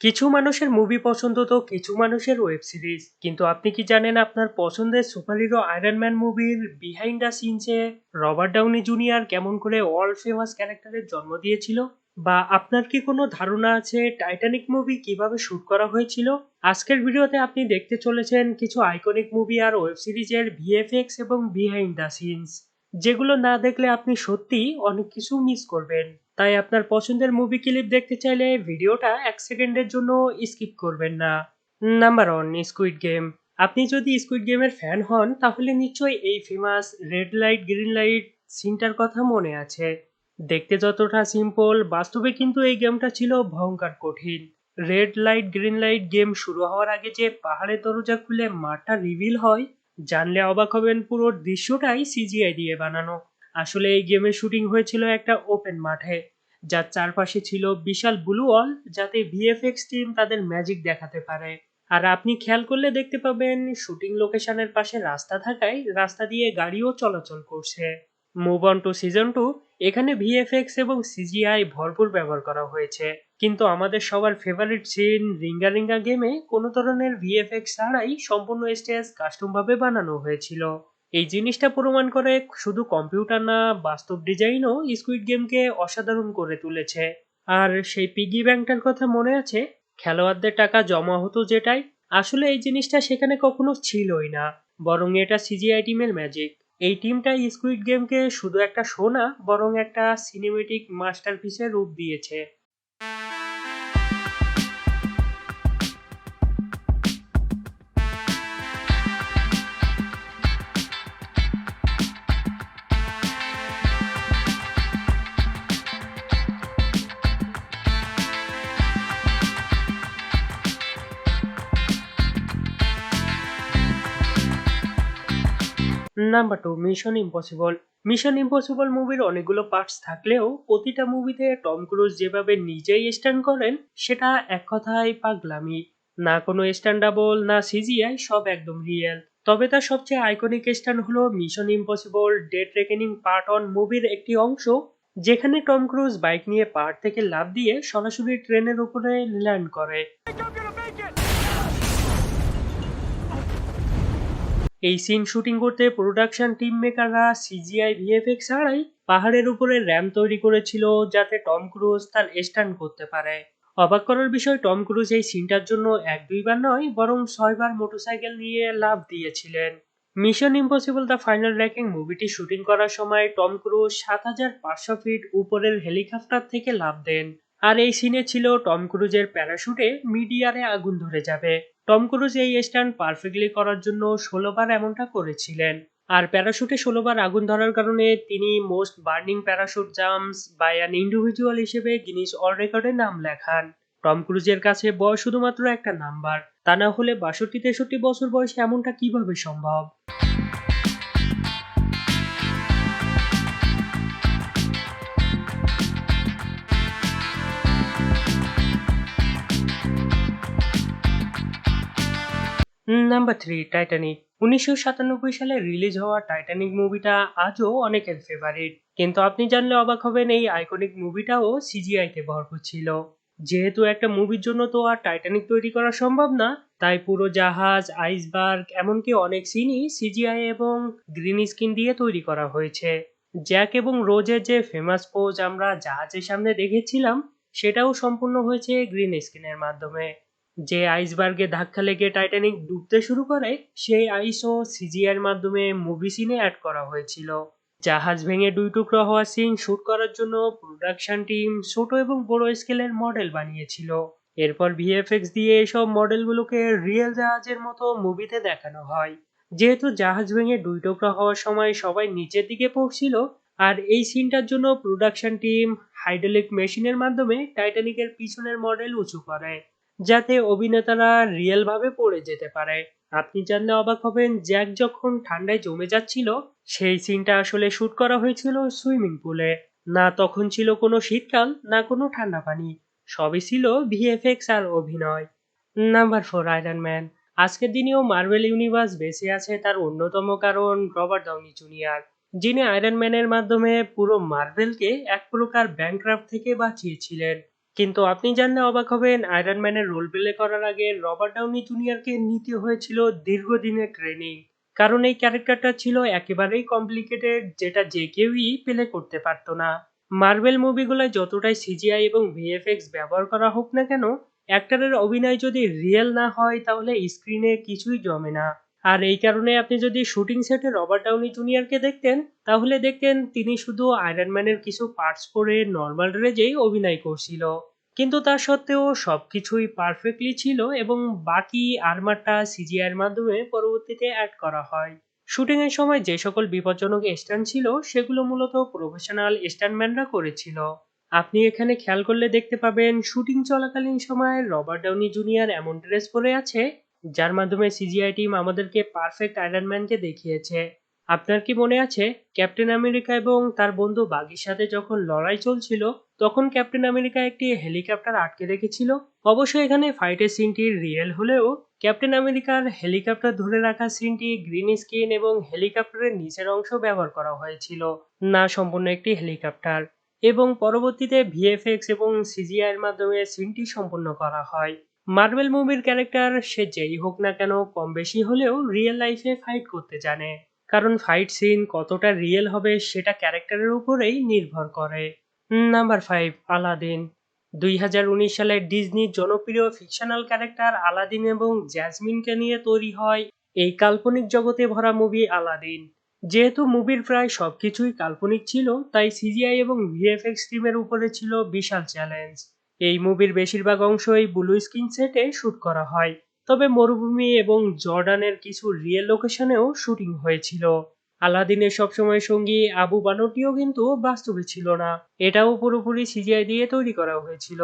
কিছু মানুষের মুভি পছন্দ তো কিছু মানুষের ওয়েব সিরিজ। কিন্তু আপনি কি জানেন আপনার পছন্দের সুপারহিরো আয়রন ম্যান মুভির বিহাইন্ড দ্য সিনসে রবার্ট ডাউনি জুনিয়র কেমন করে ওয়ার্ল্ড ফেমাস ক্যারেক্টারের জন্ম দিয়েছিল? বা আপনার কি কোনো ধারণা আছে টাইটানিক মুভি কিভাবে শুট করা হয়েছিল? আজকের ভিডিওতে আপনি দেখতে চলেছেন কিছু আইকনিক মুভি আর ওয়েব সিরিজের ভিএফএক্স এবং বিহাইন্ড দ্য সিনস, যেগুলো না দেখলে আপনি সত্যিই অনেক কিছু মিস করবেন। তাই আপনার পছন্দের মুভি ক্লিপ দেখতে চাইলে ভিডিওটা 1 সেকেন্ডের জন্য স্কিপ করবেন না। Number 1, Squid Game. আপনি যদি স্কুইড গেমের ফ্যান হন তাহলে নিশ্চয়ই এই famous red light green light সিনটার কথা মনে আছে। দেখতে যতটা সিম্পল, বাস্তবে কিন্তু এই গেমটা ছিল ভয়ঙ্কর কঠিন। Red light green light game শুরু হওয়ার আগে যে পাহাড়ের দরজা খুলে মাঠটা রিভিল হয়, জানলে অবাক হবেন পুরো দৃশ্যটাই সিজিআই দিয়ে বানানো। আসলে এই গেমের শুটিং হয়েছিল একটা ওপেন মাঠে, যার চারপাশে ছিল বিশাল ব্লু ওয়াল, যাতে ভিএফএক্স টিম তাদের ম্যাজিক দেখাতে পারে। আর আপনি খেয়াল করলে দেখতে পাবেন শুটিং লোকেশনের পাশে রাস্তা থাকায় রাস্তা দিয়ে গাড়িও চলাচল করছে। Move on to season 2। এখানে ভিএফএক্স এবং সিজিআই ভরপুর ব্যবহার করা হয়েছে, কিন্তু আমাদের সবার ফেভারিট সিন রিঙ্গা রিঙ্গা গেমে কোনো ধরনের ভিএফএক্স ছাড়াই সম্পূর্ণ স্টেজ কাস্টম ভাবে বানানো হয়েছিল। এই জিনিসটা প্রমাণ করে শুধু কম্পিউটার না, বাস্তব ডিজাইনও স্কুইড গেমকে অসাধারণ করে তুলেছে। আর সেই পিগি ব্যাংকটার কথা মনে আছে? খেলোয়াড়দের টাকা জমা হতো যেটাই, আসলে এই জিনিসটা সেখানে কখনো ছিলই না, বরং এটা সিজিআই টিমের ম্যাজিক। এই টিমটা স্কুইড গেমকে শুধু একটা শো না, বরং একটা সিনেমেটিক মাস্টারপিসের রূপ দিয়েছে। Number 2, mission impossible. Mission impossible মুভির অনেকগুলো পার্টস থাকলেও প্রতিটা মুভিতে টম ক্রুজ যেভাবে নিজেই স্ট্যান্ড করেন, সেটা এক কথায় পাগলামি। না কোনো স্ট্যান্ড ডাবল, না সিজিআই, সব একদম রিয়েল। তবে তার সবচেয়ে আইকনিক স্ট্যান্ড হলো mission impossible dead reckoning part 1 মুভির একটি অংশ, যেখানে টম ক্রুজ বাইক নিয়ে পাহাড় থেকে লাফ দিয়ে সরাসরি ট্রেনের উপরে ল্যান্ড করে। এই সিন শুটিং করতে প্রোডাকশন টিম মেকাররা সিজিআই ভিএফএক্স ছাড়াই পাহাড়ের উপরে র্যাম্প তৈরি করেছিল, যাতে টম ক্রুজ তার স্টান্ট করতে পারে। অবাক করার বিষয়, টম ক্রুজ এই সিনটার জন্য 1-2 বার নয়, বরং 6 বার মোটরসাইকেল নিয়ে লাফ দিয়েছিলেন। Mission impossible the final reckoning মুভিটি শুটিং করার সময় টম ক্রুজ 7500 ফিট উপরের হেলিকপ্টার থেকে লাফ দেন। আর এই সিনে ছিল টম ক্রুজের প্যারাশুটে মিড ইয়ারে আগুন ধরে যাবে। টম ক্রুজ এই স্টান্ট পারফেক্টলি করার জন্য 16 বার এমনটা করেছিলেন। আর প্যারাশুটে 16 বার আগুন ধরার কারণে তিনি most burning parachute jumps by an individual হিসেবে গিনিস ওয়ার্ল্ড রেকর্ডে নাম লেখান। টম ক্রুজের কাছে বয়স শুধুমাত্র একটা নাম্বার, তা না হলে 62-63 বছর বয়সে এমনটা কিভাবে সম্ভব? Number 3, Titanic. 1997 সালে রিলিজ হওয়া টাইটানিক মুভিটা আজও অনেকের ফেভারিট, কিন্তু আপনি জানলে অবাক হবেন এই আইকনিক মুভিটাও সিজিআই তে ভরপুর ছিল। যেহেতু একটা মুভির জন্য তো আর টাইটানিক তৈরি করা সম্ভব না, তাই পুরো জাহাজ, আইসবার্গ, এমনকি অনেক সিনই সিজিআই এবং গ্রিন স্ক্রিন দিয়ে তৈরি করা হয়েছে। জ্যাক এবং রোজের যে ফেমাস পোজ আমরা জাহাজের সামনে দেখেছিলাম, সেটাও সম্পূর্ণ হয়েছে গ্রিন স্ক্রিনের মাধ্যমে। যে আইসবার্গে ধাক্কা লেগে টাইটানিক ডুবতে শুরু করে, সেই আইসও সিজিআই এর মাধ্যমে মুভি সিনে অ্যাড করা হয়েছিল। জাহাজ ভেঙে 2 টুকরো হওয়া সিন শুট করার জন্য প্রোডাকশন টিম ছোট এবং বড় স্কেলের মডেল বানিয়েছিল। এরপর ভিএফএক্স দিয়ে এসব মডেলগুলোকে রিয়েল জাহাজের মতো মুভিতে দেখানো হয়। যেহেতু জাহাজ ভেঙে 2 টুকরো হওয়ার সময় সবাই নিচের দিকে পড়ছিল, আর এই সিনটার জন্য প্রোডাকশন টিম হাইড্রোলিক মেশিনের মাধ্যমে টাইটানিকের পিছনের মডেল উঁচু করে, যাতে অভিনেতারা রিয়েল ভাবে পড়ে যেতে পারে। আপনি জানলে অবাক হবেন, জ্যাক যখন ঠান্ডায় জমে যাচ্ছিল, সেই সিনটা আসলে শুট করা হয়েছিল সুইমিং পুলে। না তখন ছিল কোনো শীতকাল, না কোনো ঠান্ডা পানি, সবই ছিল ভিএফএক্স আর অভিনয়। Number 4, iron man. আজকের দিনেও মার্ভেল ইউনিভার্স বেঁচে আছে তার অন্যতম কারণ রবার্ট ডাউনি জুনিয়র, যিনি আয়রন ম্যানের মাধ্যমে পুরো মার্ভেলকে এক প্রকার ব্যাংক্রাফট থেকে বাঁচিয়েছিলেন। কিন্তু আপনি জানলে অবাক হবেন, আয়রন ম্যানের রোল প্লে করার আগে রবার্ট ডাউনি জুনিয়রকে নিতে হয়েছিল দীর্ঘদিনের ট্রেনিং। কারণ এই ক্যারেক্টারটা ছিল একেবারেই কমপ্লিকেটেড, যেটা যে কেউই প্লে করতে পারতো না। মার্বেল মুভিগুলোয় যতটাই সিজিআই এবং ভিএফএক্স ব্যবহার করা হোক না কেন, অ্যাক্টরের অভিনয় যদি রিয়েল না হয় তাহলে স্ক্রিনে কিছুই জমে না। আর এই কারণে আপনি যদি শুটিং সেটে রবার্ট ডাউনি জুনিয়রকে দেখতেন, তাহলে দেখতেন তিনি শুধু আয়রন ম্যানের কিছু পার্টস পরে নর্মাল রেঞ্জেই অভিনয় করছিল। কিন্তু তা সত্ত্বেও সবকিছুই পারফেক্টলি ছিল এবং বাকি আর্মারটা সিজিআই এর মাধ্যমে পরবর্তীতে অ্যাড করা হয়। শুটিং এর সময় যে সকল বিপজ্জনক স্টান্ট ছিল সেগুলো মূলত প্রফেশনাল স্টান্টম্যানরা করেছিল। আপনি এখানে খেয়াল করলে দেখতে পাবেন, শুটিং চলাকালীন সময় রবার্ট ডাউনি জুনিয়র এমন ড্রেস পরে আছে যার মাধ্যমে সিজিআই টিম আমাদেরকে পারফেক্ট আয়রন ম্যানকে দেখিয়েছে। আপনার কি মনে আছে, ক্যাপ্টেন আমেরিকা এবং তার বন্ধু বাগির সাথে যখন লড়াই চলছিল, তখন ক্যাপ্টেন আমেরিকা একটি হেলিকপ্টার আটকে রেখেছিল? অবশ্যই এখানে ফাইটের সিনটি রিয়েল হলেও ক্যাপ্টেন আমেরিকার হেলিকপ্টার ধরে রাখা সিনটি গ্রিন স্ক্রিন এবং হেলিকপ্টারের নিচের অংশ ব্যবহার করা হয়েছিল, না সম্পূর্ণ একটি হেলিকপ্টার। এবং পরবর্তীতে ভিএফএক্স এবং সিজিআই এর মাধ্যমে সিনটি সম্পূর্ণ করা হয়। মার্বেল মুভির ক্যারেক্টার সে যেই হোক না কেন কম বেশি হলেও রিয়েল লাইফে ফাইট করতে জানে। কারণ ফাইট সিন কতটা রিয়েল হবে সেটা ক্যারেক্টারের উপরেই নির্ভর করে। Number 5, Aladdin. 2019 সালে ডিজনির জনপ্রিয় ফিকশনাল ক্যারেক্টার আলাদিন এবং জ্যাসমিনকে নিয়ে তৈরি হয় এই কাল্পনিক জগতে ভরা মুভি আলাদিন। যেহেতু মুভির প্রায় সবকিছুই কাল্পনিক ছিল, তাই সিজিআই এবং ভিএফএক্স টিমের উপরে ছিল বিশাল চ্যালেঞ্জ। এই মুভির বেশিরভাগ অংশই ব্লু স্ক্রিন সেটে শুট করা হয়, তবে মরুভূমি এবং জর্ডানের কিছু রিয়েল লোকেশনেও শুটিং হয়েছিল। আলাদিনের সবসময় সঙ্গী আবু বানরটিও কিন্তু বাস্তবে ছিল না, এটাও পুরোপুরি সিজিআই দিয়ে তৈরি করা হয়েছিল।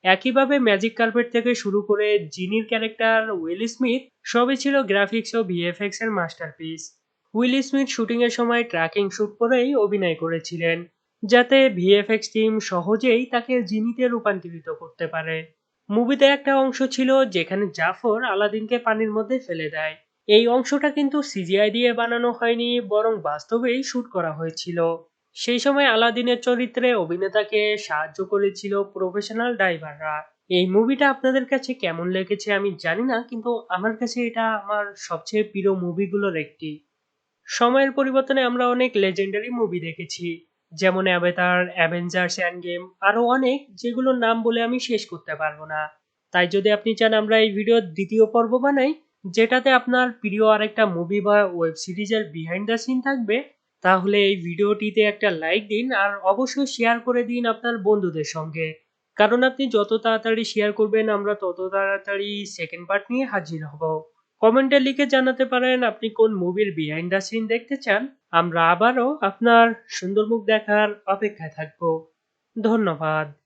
একইভাবে ম্যাজিক কার্পেট থেকে শুরু করে জিনির ক্যারেক্টার উইল স্মিথ সবই ছিল গ্রাফিক্স ও ভিএফএক্স এর মাস্টারপিস। উইল স্মিথ শুটিং এর সময় ট্র্যাকিং শুট করেই অভিনয় করেছিলেন, যাতে ভিএফএক্স টিম সহজেই তাকে জিনিতে রূপান্তরিত করতে পারে। মুভিতে একটা অংশ ছিল যেখানে জাফর আলাদিনকে পানির মধ্যে ফেলে দেয়। এই অংশটা কিন্তু সিজিআই দিয়ে বানানো হয়নি, বরং বাস্তবেই শুট করা হয়েছিল। সেই সময় আলাদিনের চরিত্রে অভিনেতাকে সাহায্য করেছিল প্রফেশনাল ডাইভাররা। এই মুভিটা আপনাদের কাছে কেমন লেগেছে আমি জানি না, কিন্তু আমার কাছে এটা আমার সবচেয়ে প্রিয় মুভিগুলোর একটি। সময়ের পরিবর্তনে আমরা অনেক লেজেন্ডারি মুভি দেখেছি, যেমন অ্যাভাটার, অ্যাভেঞ্জার্স এন্ড গেম, আরো অনেক, যেগুলোর নাম বলে আমি শেষ করতে পারবো না। তাই যদি আপনি চান আমরা এই ভিডিওর দ্বিতীয় পর্ব বানাই, যেটাতে আপনার প্রিয় আরেকটা মুভি বা ওয়েব সিরিজের বিহাইন্ড দ্য সিন থাকবে, তাহলে এই ভিডিওটিতে একটা লাইক দিন আর অবশ্যই শেয়ার করে দিন আপনার বন্ধুদের সঙ্গে। কারণ আপনি যত তাড়াতাড়ি শেয়ার করবেন আমরা তত তাড়াতাড়ি সেকেন্ড পার্ট নিয়ে হাজির হব। কমেন্টে লিখে জানাতে পারেন আপনি কোন মুভির বিহাইন্ড দ্য সিন দেখতে চান। আমরা আবারও আপনার সুন্দর মুখ দেখার অপেক্ষায় থাকব। ধন্যবাদ।